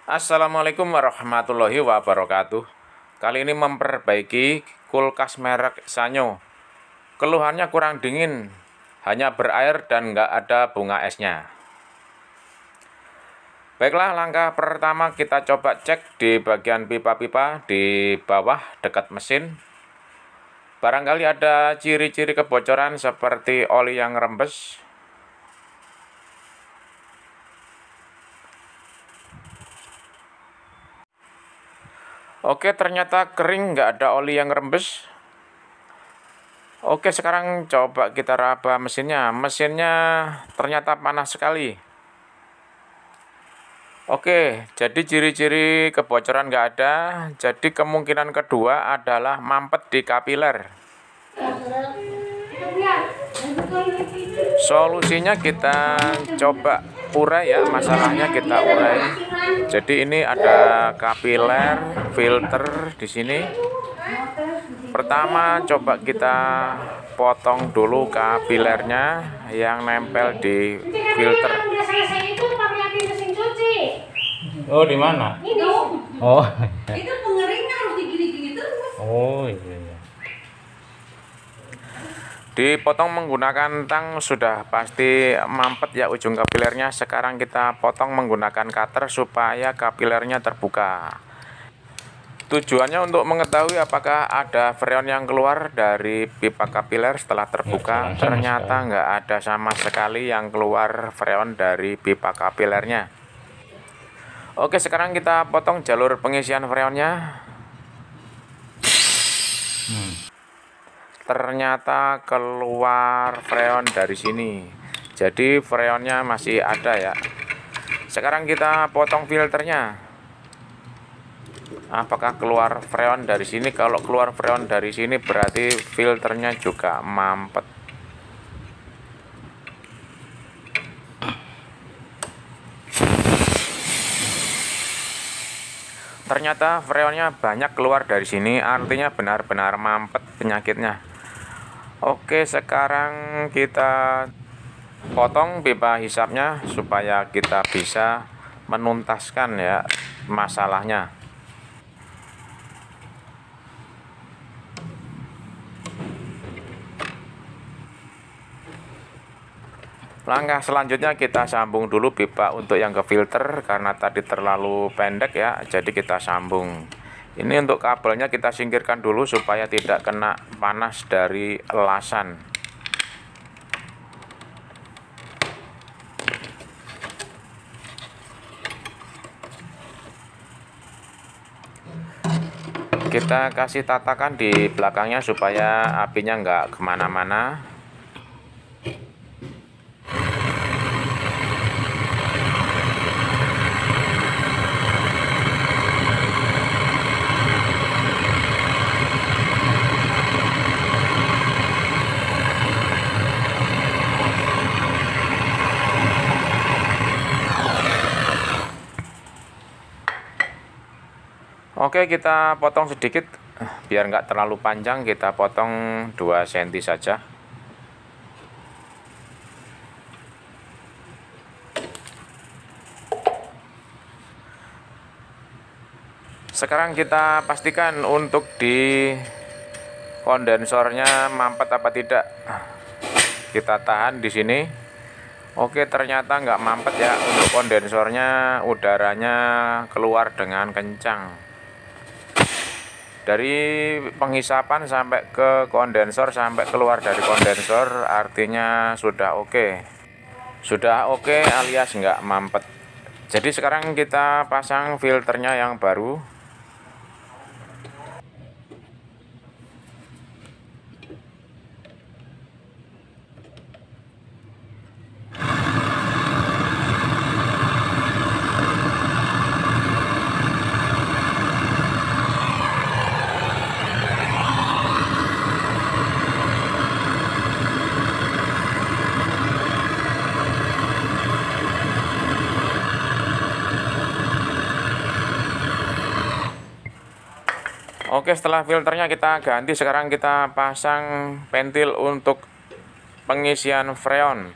Assalamualaikum warahmatullahi wabarakatuh. Kali ini memperbaiki kulkas merek Sanyo. Keluhannya kurang dingin, hanya berair dan nggak ada bunga esnya. Baiklah, langkah pertama kita coba cek di bagian pipa-pipa di bawah dekat mesin. Barangkali ada ciri-ciri kebocoran seperti oli yang rembes. Oke, ternyata kering, nggak ada oli yang rembes. Oke, sekarang coba kita raba mesinnya. Mesinnya ternyata panas sekali. Oke, jadi ciri-ciri kebocoran nggak ada. Jadi kemungkinan kedua adalah mampet di kapiler. Solusinya kita coba urai ya, masalahnya kita urai. Jadi ini ada kapiler, filter di sini. Pertama coba kita potong dulu kapilernya yang nempel di filter. Oh, di mana? Ini. Oh. Itu pengeringnya harus digini-gini terus. Oh, iya. Dipotong menggunakan tang sudah pasti mampet ya ujung kapilernya. Sekarang kita potong menggunakan cutter supaya kapilernya terbuka. Tujuannya untuk mengetahui apakah ada freon yang keluar dari pipa kapiler setelah terbuka. Ternyata nggak ada sama sekali yang keluar freon dari pipa kapilernya. Oke, sekarang kita potong jalur pengisian freonnya. Ternyata keluar freon dari sini. Jadi freonnya masih ada ya. Sekarang kita potong filternya. Apakah keluar freon dari sini? Kalau keluar freon dari sini berarti filternya juga mampet. Ternyata freonnya banyak keluar dari sini, artinya benar-benar mampet penyakitnya. Oke, sekarang kita potong pipa hisapnya supaya kita bisa menuntaskan ya masalahnya. Langkah selanjutnya kita sambung dulu pipa untuk yang ke filter karena tadi terlalu pendek ya, jadi kita sambung. Ini untuk kabelnya kita singkirkan dulu supaya tidak kena panas dari elasan. Kita kasih tatakan di belakangnya supaya apinya nggak kemana-mana. Oke, kita potong sedikit biar nggak terlalu panjang, kita potong 2 cm saja. Sekarang kita pastikan untuk di kondensornya mampet apa tidak. Kita tahan di sini. Oke, ternyata nggak mampet ya. Untuk kondensornya udaranya keluar dengan kencang. Dari penghisapan sampai ke kondensor sampai keluar dari kondensor artinya sudah oke. Sudah oke alias nggak mampet. Jadi sekarang kita pasang filternya yang baru. Oke, setelah filternya kita ganti, sekarang kita pasang pentil untuk pengisian freon.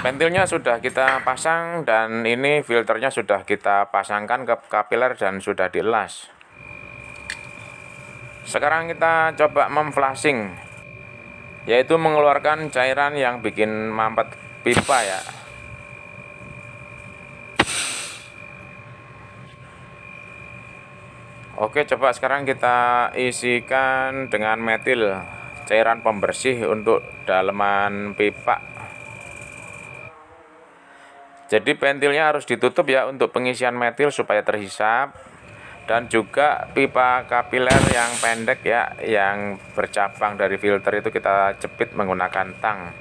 Ventilnya sudah kita pasang dan ini filternya sudah kita pasangkan ke kapiler dan sudah dielas. Sekarang kita coba memflashing, yaitu mengeluarkan cairan yang bikin mampet pipa ya. Oke, coba sekarang kita isikan dengan metil, cairan pembersih untuk daleman pipa. Jadi ventilnya harus ditutup ya untuk pengisian metil supaya terhisap. Dan juga pipa kapiler yang pendek ya, yang bercabang dari filter itu kita jepit menggunakan tang.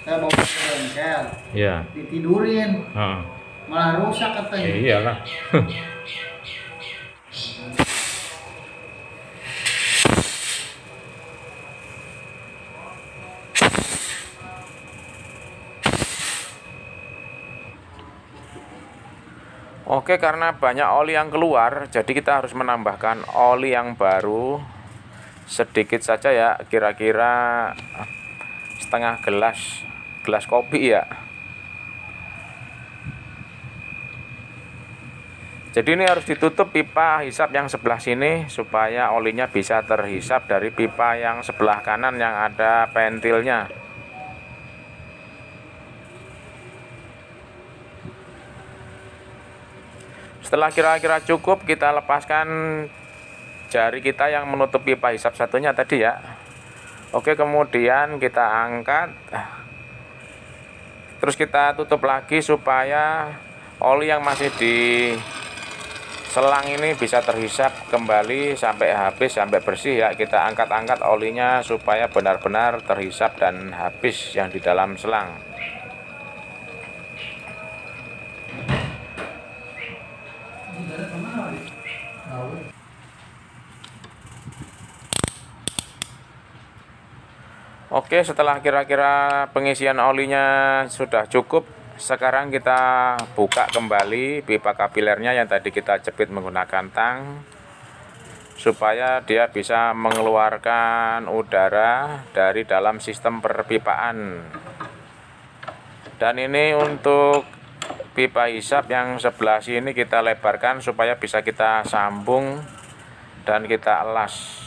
Saya bawa ke bengkel, Iya. ditidurin, Heeh. malah rusak katanya. Ya iyalah. Oke, karena banyak oli yang keluar, jadi kita harus menambahkan oli yang baru sedikit saja ya, kira-kira setengah gelas kopi ya. Jadi ini harus ditutup pipa hisap yang sebelah sini supaya olinya bisa terhisap dari pipa yang sebelah kanan yang ada ventilnya. Setelah kira-kira cukup, kita lepaskan jari kita yang menutup pipa hisap satunya tadi ya. Oke, kemudian kita angkat, terus kita tutup lagi supaya oli yang masih di selang ini bisa terhisap kembali sampai habis, sampai bersih ya. Kita angkat-angkat olinya supaya benar-benar terhisap dan habis yang di dalam selang. Oke, setelah kira-kira pengisian olinya sudah cukup, sekarang kita buka kembali pipa kapilernya yang tadi kita jepit menggunakan tang, supaya dia bisa mengeluarkan udara dari dalam sistem perpipaan. Dan ini untuk pipa hisap yang sebelah sini kita lebarkan supaya bisa kita sambung dan kita elas.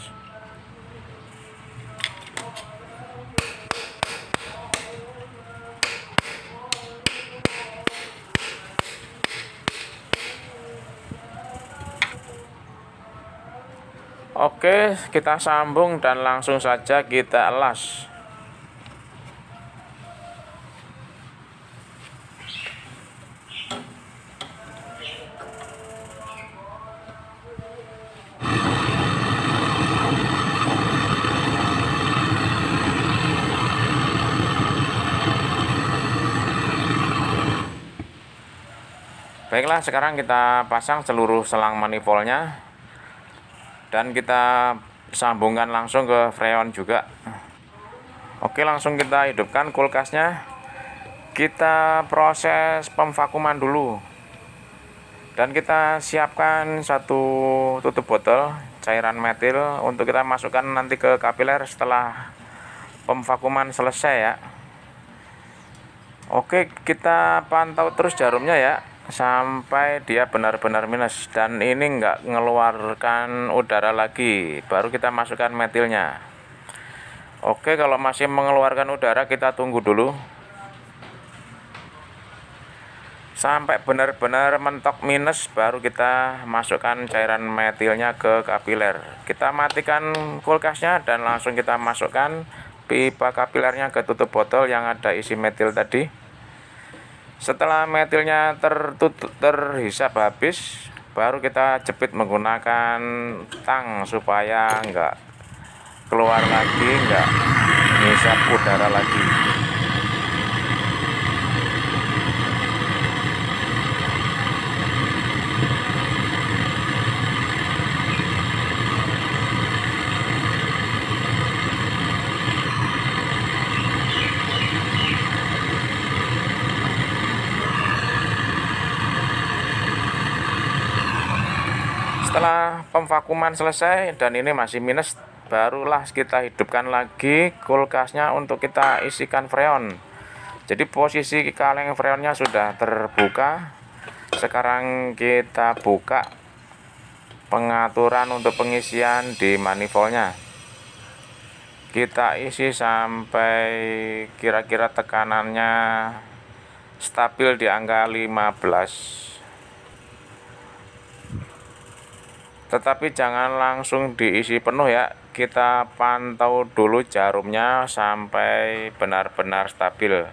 Oke, kita sambung dan langsung saja kita elas. Baiklah, sekarang kita pasang seluruh selang manifoldnya dan kita sambungkan langsung ke freon juga. Oke, langsung kita hidupkan kulkasnya. Kita proses pemvakuman dulu. Dan kita siapkan satu tutup botol cairan metil untuk kita masukkan nanti ke kapiler setelah pemvakuman selesai ya. Oke, kita pantau terus jarumnya ya sampai dia benar-benar minus dan ini enggak mengeluarkan udara lagi, baru kita masukkan metilnya. Oke, kalau masih mengeluarkan udara kita tunggu dulu sampai benar-benar mentok minus, baru kita masukkan cairan metilnya ke kapiler. Kita matikan kulkasnya dan langsung kita masukkan pipa kapilernya ke tutup botol yang ada isi metil tadi. Setelah metilnya terhisap habis, baru kita jepit menggunakan tang supaya enggak keluar lagi, enggak ngisap udara lagi. Setelah pemvakuman selesai dan ini masih minus, barulah kita hidupkan lagi kulkasnya untuk kita isikan freon. Jadi posisi kaleng freonnya sudah terbuka. Sekarang kita buka pengaturan untuk pengisian di manifoldnya. Kita isi sampai kira-kira tekanannya stabil di angka 15. Tetapi jangan langsung diisi penuh ya, kita pantau dulu jarumnya sampai benar-benar stabil.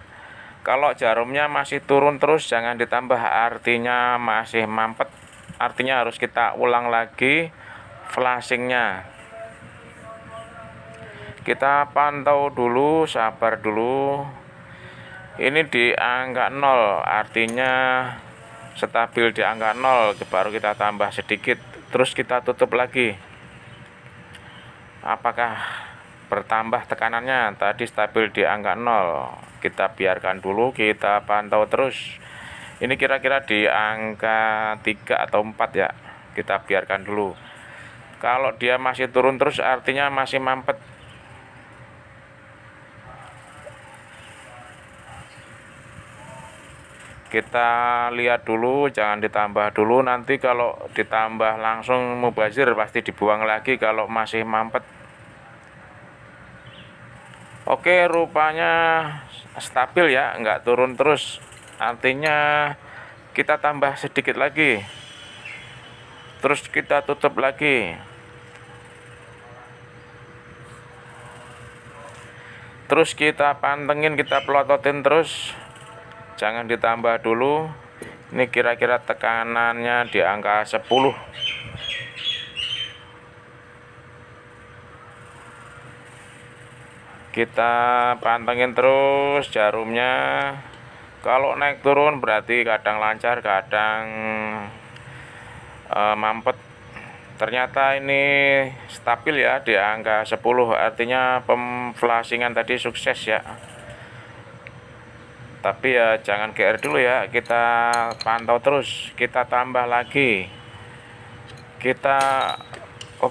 Kalau jarumnya masih turun terus jangan ditambah, artinya masih mampet, artinya harus kita ulang lagi flashingnya. Kita pantau dulu, sabar dulu. Ini di angka 0, artinya stabil di angka 0, baru kita tambah sedikit, terus kita tutup lagi. Apakah bertambah tekanannya? Tadi stabil di angka 0, kita biarkan dulu, kita pantau terus. Ini kira-kira di angka 3 atau 4 ya, kita biarkan dulu. Kalau dia masih turun terus artinya masih mampet. Kita lihat dulu, jangan ditambah dulu, nanti kalau ditambah langsung mubazir pasti dibuang lagi kalau masih mampet. Oke, rupanya stabil ya, nggak turun terus, artinya kita tambah sedikit lagi, terus kita tutup lagi, terus kita pantengin, kita pelototin terus, jangan ditambah dulu. Ini kira-kira tekanannya di angka 10. Kita pantengin terus jarumnya. Kalau naik turun berarti kadang lancar, kadang mampet. Ternyata ini stabil ya di angka 10, artinya pemflashingan tadi sukses ya. Tapi ya jangan GR dulu ya, kita pantau terus, kita tambah lagi, kita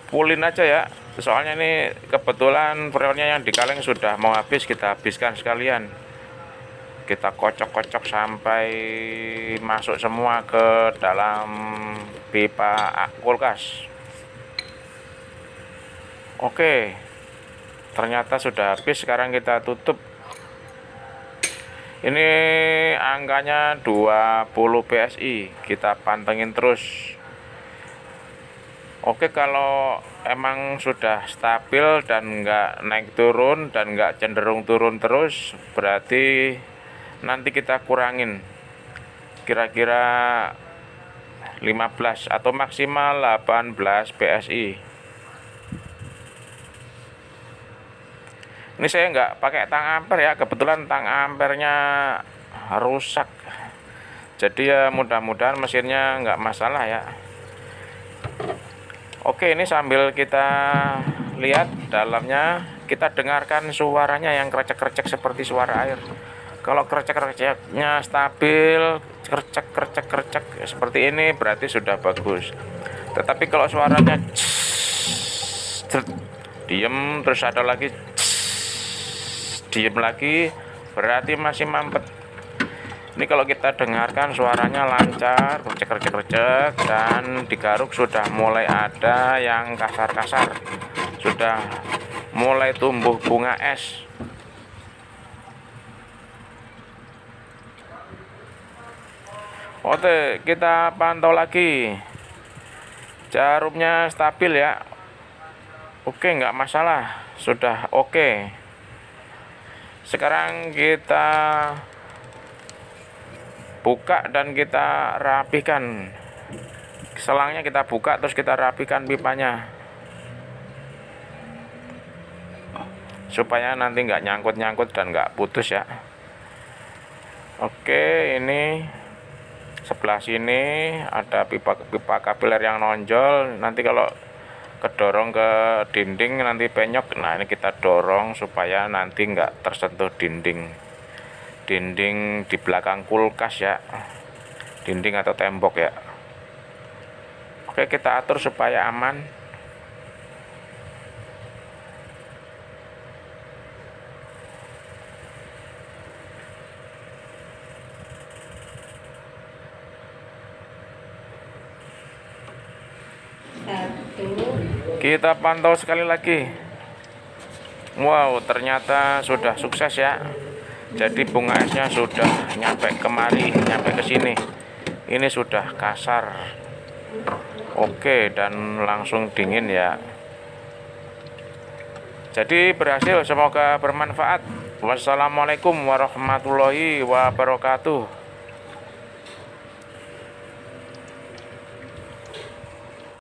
pulin aja ya, soalnya ini kebetulan freonnya yang di kaleng sudah mau habis, kita habiskan sekalian. Kita kocok-kocok sampai masuk semua ke dalam pipa kulkas. Oke, ternyata sudah habis, sekarang kita tutup. Ini angkanya 20 PSI, kita pantengin terus. Oke, kalau emang sudah stabil dan nggak naik turun dan nggak cenderung turun terus, berarti nanti kita kurangin kira-kira 15 atau maksimal 18 PSI. Ini saya nggak pakai tang ampere ya, kebetulan tang ampernya rusak, jadi ya mudah-mudahan mesinnya nggak masalah ya. Oke, ini sambil kita lihat dalamnya, kita dengarkan suaranya yang krecek-krecek seperti suara air. Kalau krecek-kreceknya stabil, krecek-krecek seperti ini berarti sudah bagus. Tetapi kalau suaranya diem terus ada lagi diem lagi, berarti masih mampet. Ini kalau kita dengarkan suaranya lancar, krecek-krecek, dan digaruk sudah mulai ada yang kasar-kasar, sudah mulai tumbuh bunga es. Oke, kita pantau lagi, jarumnya stabil ya. Oke, nggak masalah, sudah oke. Sekarang kita buka dan kita rapikan selangnya, kita buka terus kita rapikan pipanya supaya nanti nggak nyangkut-nyangkut dan nggak putus ya. Oke, ini sebelah sini ada pipa kapiler yang nonjol, nanti kalau kedorong ke dinding nanti penyok. Nah, ini kita dorong supaya nanti nggak tersentuh dinding di belakang kulkas ya, dinding atau tembok ya. Oke, kita atur supaya aman. Satu. Kita pantau sekali lagi. Wow, ternyata sudah sukses ya. Jadi bunga esnya sudah nyampe kemari, nyampe ke sini. Ini sudah kasar. Oke, dan langsung dingin ya. Jadi berhasil, semoga bermanfaat. Wassalamualaikum warahmatullahi wabarakatuh.